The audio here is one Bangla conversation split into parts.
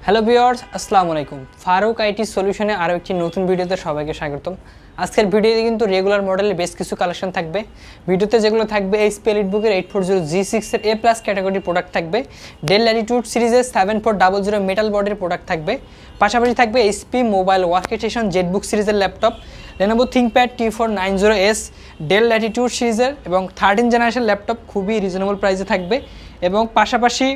হ্যালো ভিউয়ার্স, আসসালামু আলাইকুম। ফারুক আইটি সলিউশনে আরও একটি নতুন ভিডিওতে সবাইকে স্বাগতম। আজকের ভিডিওতে কিন্তু রেগুলার মডেলের বেশ কিছু কালেকশন থাকবে। ভিডিওতে যেগুলো থাকবে এইচপি এলিটবুকের 840G6 এর A+ ক্যাটাগরির প্রোডাক্ট থাকবে, ডেল ল্যাটিটিউড সিরিজের 7400 মেটাল বডির প্রোডাক্ট থাকবে, পাশাপাশি থাকবে এইচপি মোবাইল ওয়ার্কস্টেশন জেটবুক সিরিজের laptop, Lenovo ThinkPad T490S del Latitude সিরিজের এবং 13 জেনারেশন ল্যাপটপ খুবই রিজনেবল প্রাইসে থাকবে এবং পাশাপাশি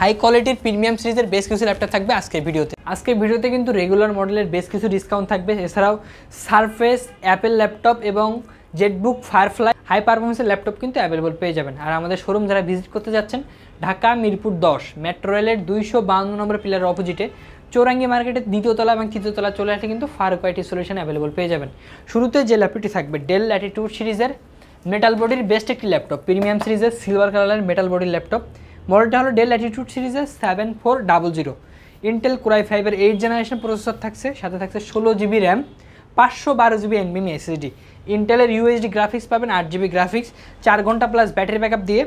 হাই কোয়ালিটির প্রিমিয়াম সিরিজের বেশ কিছু ল্যাপটপ থাকবে আজকের ভিডিওতে কিন্তু রেগুলার মডেলের বেশ কিছু ডিসকাউন্ট থাকবে। এছাড়াও সারফেস, অ্যাপেল ল্যাপটপ এবং জেটবুক ফায়ারফ্লাই হাই পারফরমেন্সের ল্যাপটপ কিন্তু অ্যাভেলেবল পেয়ে যাবেন। আর আমাদের শোরুম যারা ভিজিট করতে যাচ্ছেন, ঢাকা মিরপুর 10 মেট্রো রেলের 252 নম্বর পিলারের অপোজিটে চৌরাঙ্গি মার্কেটের দ্বিতীয় তলা এবং তৃতীয় তলা চলে আসলে কিন্তু ফারুক আইটি সলিউশন অ্যাভেলেবল পেয়ে যাবেন। শুরুতে যে ল্যাপটপটি থাকবে ডেল ল্যাটিটিউড সিরিজের মেটাল বডির বেস্ট একটি ল্যাপটপ, প্রিমিয়াম সিরিজের সিলভার কালারের মেটাল বডির ল্যাপটপ। মডেলটা হলো ডেল ল্যাটিটিউড সিরিজের 7400। ইন্টেল কোর i5 এর 8 জেনারেশন প্রসেসর থাকছে, সাথে থাকছে 16GB RAM, 512GB NVMe SSD। ইন্টেলের UHD গ্রাফিক্স পাবেন, 8GB গ্রাফিক্স, 4 ঘন্টা প্লাস ব্যাটারি ব্যাকআপ দিয়ে।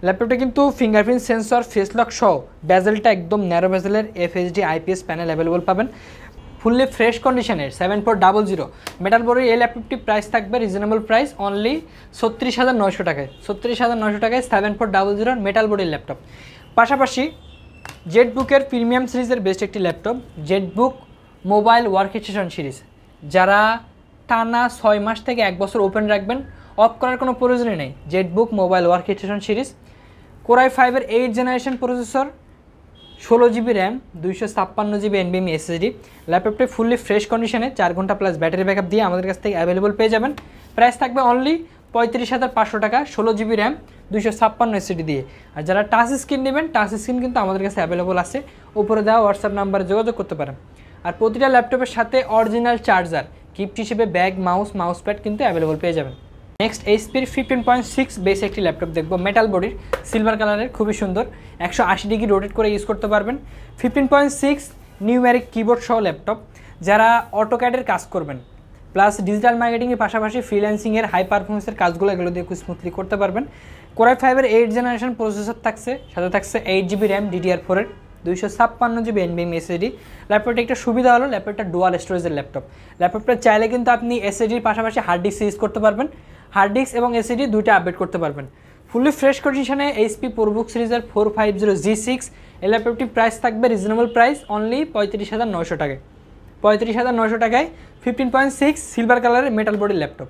ল্যাপটপটা কিন্তু ফিঙ্গারপ্রিন্ট সেন্সর, ফেস লক সহ বেজেলটা একদম ন্যারো বেজেলের FHD IPS প্যানেল অ্যাভেলেবল পাবেন। ফুললি ফ্রেশ কন্ডিশনের 7400 মেটাল বডির এই ল্যাপটপটি প্রাইস থাকবে রিজনেবল প্রাইস অনলি 36,900 টাকায়। 36,900 টাকায় 7400 মেটাল বডির ল্যাপটপ। পাশাপাশি জেটবুকের প্রিমিয়াম সিরিজের বেস্ট একটি laptop, Jetbook mobile workstation series. যারা টানা 6 মাস থেকে 1 বছর ওপেন রাখবেন, অফ করার কোনো প্রয়োজনই নেই। Jetbook mobile workstation series, core i5 এর 8 generation processor, 16GB RAM, 256GB NVMe SSD। ল্যাপটপটি ফুললি ফ্রেশ কন্ডিশনে 4 ঘন্টা প্লাস ব্যাটারি ব্যাকআপ দিয়ে আমাদের কাছ থেকে অ্যাভেলেবল পেয়ে যাবেন। প্রাইস থাকবে অনলি 35,500 টাকা, 16GB র্যাম, 256 SSD দিয়ে। আর যারা টাচ স্ক্রিন নেবেন, টাচ স্ক্রিন কিন্তু আমাদের কাছে অ্যাভেলেবল আছে, উপরে দেওয়া হোয়াটসঅ্যাপ নাম্বারে যোগাযোগ করতে পারেন। আর প্রতিটা ল্যাপটপের সাথে অরিজিনাল চার্জার, গিফট হিসেবে ব্যাগ, মাউস প্যাড কিন্তু অ্যাভেলেবল পেয়ে যাবেন। নেক্সট এইচপির 15.6 বেস একটি ল্যাপটপ দেখবো, মেটাল বডির, সিলভার কালারের, খুবই সুন্দর, 180 ডিগ্রি রোটেট করে ইউজ করতে পারবেন। 15.6 নিউমেরিক কিবোর্ড সহ ল্যাপটপ। যারা অটোক্যাডের কাজ করবেন প্লাস ডিজিটাল মার্কেটিংয়ের পাশাপাশি ফ্রিল্যান্সিংয়ের হাই পারফরমেন্সের কাজগুলো এগুলো দিয়ে খুব স্মুথলি করতে পারবেন। কোর i5 এর 8 জেনারেশন প্রসেসর থাকছে, সাথে থাকছে 8GB র্যাম DDR4 এর, 256GB NVMe SSD। ল্যাপটপটা একটা সুবিধা হলো ল্যাপটপটা ডুয়াল স্টোরেজের ল্যাপটপ। ল্যাপটপটা চাইলে কিন্তু আপনি SSDর পাশাপাশি হার্ড ডিস্ক ইউজ করতে পারবেন, হার্ড ডিস্ক এবং SSD দুইটা আপডেট করতে পারবেন। ফুললি ফ্রেশ কন্ডিশনে এইচপি প্রোবুক সিরিজের 450G6 এই ল্যাপটপটি প্রাইস থাকবে রিজনেবল প্রাইস অনলি 35,900 টাকায়। 35,900 টাকায় 15.6 সিলভার কালারের মেটাল বডির ল্যাপটপ।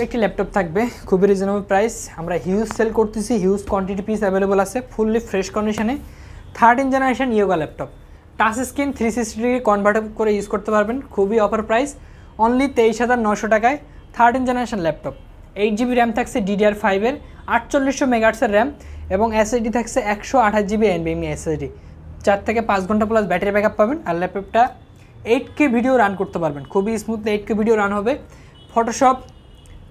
একটি ল্যাপটপ থাকবে খুবই রিজনেবল প্রাইস, আমরা হিউজ সেল করতেছি, হিউজ কোয়ান্টিটি পিস অ্যাভেলেবল আছে। ফুললি ফ্রেশ কন্ডিশনে 13 generation yoga laptop, touch screen 360 degree convert করে ইউজ করতে পারবেন। খুবই অফার প্রাইস অনলি 23,900 টাকায় 13 জেনারেশন ল্যাপটপ। 8GB র্যাম থাকছে DDR5 এর, 4800 মেগাহার্টজের র্যাম এবং SSD থাকছে 128GB NVMe SSD। 4 থেকে 5 ঘন্টা প্লাস ব্যাটারি ব্যাকআপ পাবেন। আর ল্যাপটপটা 8K ভিডিও রান করতে পারবেন, খুবই স্মুথলি 8K ভিডিও রান হবে। Photoshop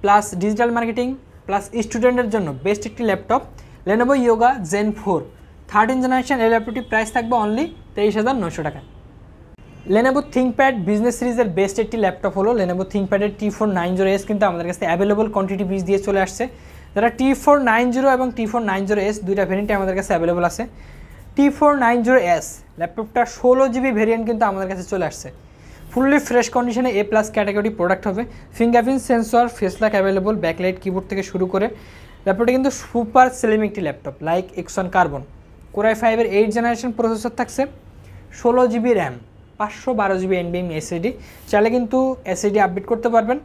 plus digital marketing plus স্টুডেন্টের জন্য বেস্ট একটি laptop, Lenovo Yoga Zen 4 13 generation. এই ল্যাপটপটি প্রাইস থাকবে অনলি 23,900 টাকা। Lenovo ThinkPad বিজনেস সিরিজের বেস্ট একটি ল্যাপটপ হলো Lenovo ThinkPad এর T490S, কিন্তু আমাদের কাছে অ্যাভেলেবল কোয়ান্টিটি পিস দিয়ে চলে আসছে। যারা T490 এবং T490S দুইটা ভেরিয়েন্টে আমাদের কাছে অ্যাভেলেবল আছে। T490S ল্যাপটপটা 16GB ভেরিয়েন্ট কিন্তু আমাদের কাছে চলে আসছে। ফুললি ফ্রেশ কন্ডিশনে A+ ক্যাটাগরি প্রোডাক্ট হবে, fingerprint sensor, face lock available, backlight keyboard থেকে শুরু করে। ল্যাপটপটা কিন্তু সুপার স্লিম একটি laptop like X one carbon. Core i5 এর 8 জেনারেশন প্রসেসর থাকছে, 16GB RAM, 512GB NVMe SSD। চাইলে কিন্তু SSD আপডেট করতে পারবেন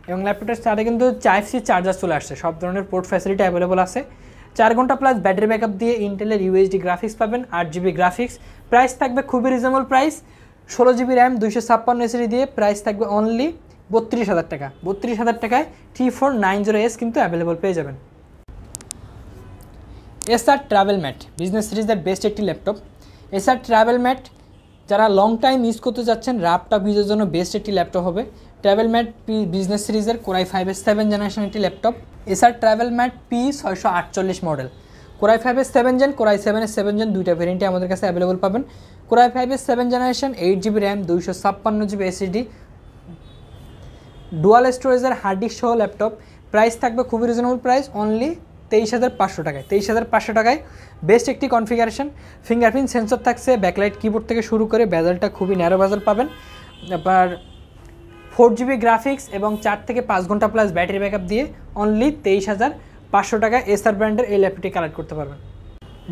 এবং ল্যাপটপটার সাথে কিন্তু Type-C চার্জার চলে আসছে, সব ধরনের পোর্ট ফ্যাসিলিটি অ্যাভেলেবল আছে। 4 ঘন্টা প্লাস ব্যাটারি ব্যাকআপ দিয়ে ইন্টেলের UHD গ্রাফিক্স পাবেন, 8GB গ্রাফিক্স। প্রাইস থাকবে খুবই reasonable price, 16GB RAM, 256 SSD দিয়ে প্রাইস থাকবে অনলি 32,000 টাকা। 32,000 টাকায় T490S কিন্তু অ্যাভেলেবল পেয়ে যাবেন। Acer ট্রাভেল ম্যাট বিজনেস সিরিজের বেস্ট একটি ল্যাপটপ। Acer ট্রাভেল ম্যাট যারা লং টাইম ইউজ করতে যাচ্ছেন, ল্যাপটপ ইউজের জন্য বেস্ট একটি ল্যাপটপ হবে। ট্রাভেল ম্যাট বিজনেস সিরিজের কোর i5 এর 7 জেনারেশন একটি laptop, Acer TravelMate P648 model. Core i5 এর 7 জেন, কোর i7 এর 7 জেন দুইটা ভেরিয়েন্টে আমাদের কাছে অ্যাভেলেবল পাবেন। কোর i5 এর 7 generation, 8GB RAM, 256GB SSD, dual স্টোরেজের হার্ড ডিস্ক সহ ল্যাপটপ। প্রাইস থাকবে খুবই রিজনেবল প্রাইস অনলি 23,500 টাকায়। 23,500 টাকায় বেস্ট একটি কনফিগারেশন, ফিঙ্গারপ্রিন্ট সেন্সর থাকছে, ব্যাকলাইট কিবোর্ড থেকে শুরু করে বেজেলটা খুবই ন্যারো বেজেল পাবেন। আপনার 4GB গ্রাফিক্স এবং 4 থেকে 5 ঘন্টা প্লাস ব্যাটারি ব্যাকআপ দিয়ে অনলি 23,500 টাকায় এসার ব্র্যান্ডের এই ল্যাপটপটি কালেক্ট করতে পারবেন।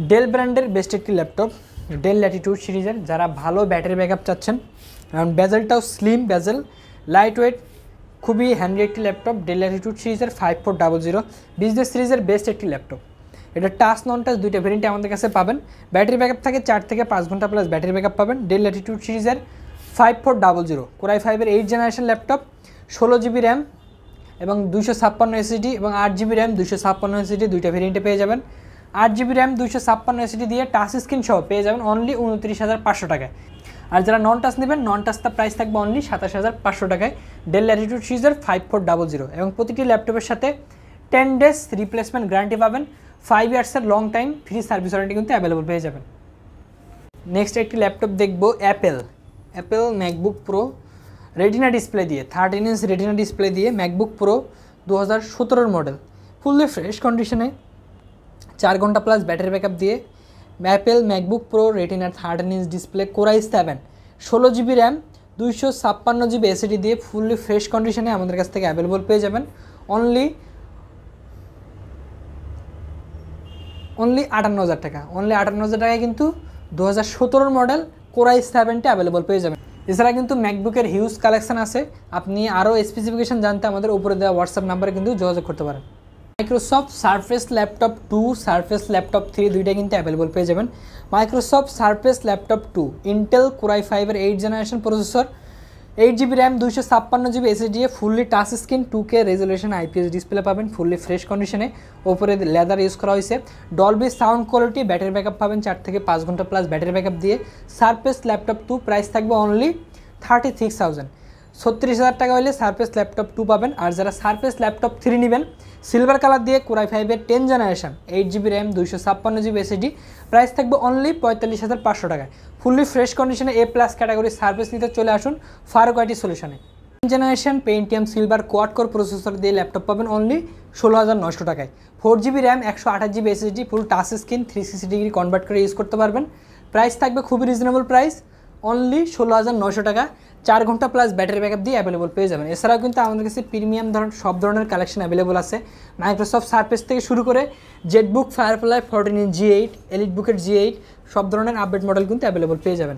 ডেল ব্র্যান্ডের বেস্ট একটি ল্যাপটপ, ডেল ল্যাটিটিউড সিরিজের, যারা ভালো ব্যাটারি ব্যাকআপ চাচ্ছেন, কারণ বেজেলটাও স্লিম বেজেল, লাইট ওয়েট, খুবই হ্যান্ডি একটি ল্যাপটপ। ডেল ল্যাটিটিউড সিরিজের 5400 বিজনেস সিরিজের বেস্ট একটি ল্যাপটপ। এটা টাচ নন টাচ দুইটা ভেরিয়েন্টে আমাদের কাছে পাবেন। ব্যাটারি ব্যাকআপ থাকে 4 থেকে 5 ঘন্টা প্লাস ব্যাটারি ব্যাকআপ পাবেন। ডেল ল্যাটিটিউড সিরিজের 5400 Core i5 এর 8th generation laptop, 16GB RAM এবং 256 SSD এবং 8GB র্যাম 256 SSD দুইটা ভেরিয়েন্টে পেয়ে যাবেন। 8GB র্যাম 256 SSD দিয়ে টাচ স্ক্রিন সহ পেয়ে যাবেন অনলি 29,500 টাকায়। আর যারা নন টাচ নেবেন, নন টাচটা প্রাইস থাকবে অনলি 27,500 টাকায়। ডেল ল্যাটিটিউড সিরিজের 5400 এবং প্রতিটি ল্যাপটপের সাথে 10 ডেজ রিপ্লেসমেন্ট গ্যারান্টি পাবেন। 5 ইয়ার্সের long time free service warranty কিন্তু অ্যাভেলেবল পেয়ে যাবেন। নেক্সট একটি ল্যাপটপ দেখবো Apple MacBook Pro Retina display দিয়ে, 13 ইঞ্চ রেটিনা ডিসপ্লে দিয়ে ম্যাকবুক প্রো 2017 মডেল, ফুললি ফ্রেশ কন্ডিশনে, 4 ঘন্টা প্লাস ব্যাটারি ব্যাকআপ দিয়ে অ্যাপেল ম্যাকবুক প্রো রেটিনার 13 inch display, Core i7, 16GB RAM 256GB SSD দিয়ে ফুললি ফ্রেশ কন্ডিশনে আমাদের কাছ থেকে অ্যাভেলেবল পেয়ে যাবেন অনলি 58,000 টাকা। অনলি 58,000 টাকায় কিন্তু 2017 মডেল Core i7টা অ্যাভেলেবল পেয়ে যাবেন। এছাড়া কিন্তু ম্যাকবুকের হিউজ কালেকশন আছে, আপনি আরও স্পেসিফিকেশন জানতে আমাদের উপরে দেওয়া হোয়াটসঅ্যাপ নাম্বারে কিন্তু যোগাযোগ করতে পারেন। Microsoft surface laptop 2, surface laptop 3 দুইটা কিন্তু অ্যাভেলেবল পেয়ে যাবেন। Microsoft surface laptop 2 Intel Core i5 এর 8th generation processor, 8GB RAM 256GB SSD, fully touch screen 2K resolution IPS display পাবেন ফুললি ফ্রেশ কন্ডিশনে, ওপরে লেদার ইউজ করা হয়েছে, Dolby sound quality, battery backup পাবেন 4 থেকে 5 ঘন্টা প্লাস ব্যাটারি ব্যাকআপ দিয়ে। সারফেস ল্যাপটপ 2 প্রাইস থাকবে অনলি 36,000, 36,000 টাকা হলে সারফেস ল্যাপটপ 2 পাবেন। আর যারা সারফেস ল্যাপটপ 3 নেবেন সিলভার কালার দিয়ে Core i5 এর 10th generation, 8GB RAM 256GB SSD, price থাকবে অনলি 45,500 টাকায়। ফুললি ফ্রেশ কন্ডিশনে A+ ক্যাটাগরি সার্ভিস নিতে চলে আসুন ফারুক আইটি সলিউশনে। Generation Pentium Silver quad core processor দিয়ে ল্যাপটপ পাবেন অনলি 16,900 টাকায়। 4GB RAM 128GB SSD, full touch screen 360 degree convert করে ইউজ করতে পারবেন। প্রাইস থাকবে খুবই রিজনেবল প্রাইস, অনলি 16,900 টাকা। 4 ঘন্টা প্লাস ব্যাটারি ব্যাকআপ দিয়ে অ্যাভেলেবল পেয়ে যাবেন। এছাড়াও কিন্তু আমাদের কাছে প্রিমিয়াম সব ধরনের কালেকশন অ্যাভেলেবল আছে, মাইক্রোসফট সারফেস থেকে শুরু করে Jetbook, firefly 14 inch G8, elite বুকের G8 সব ধরনের আপডেট মডেল কিন্তু অ্যাভেলেবল পেয়ে যাবেন।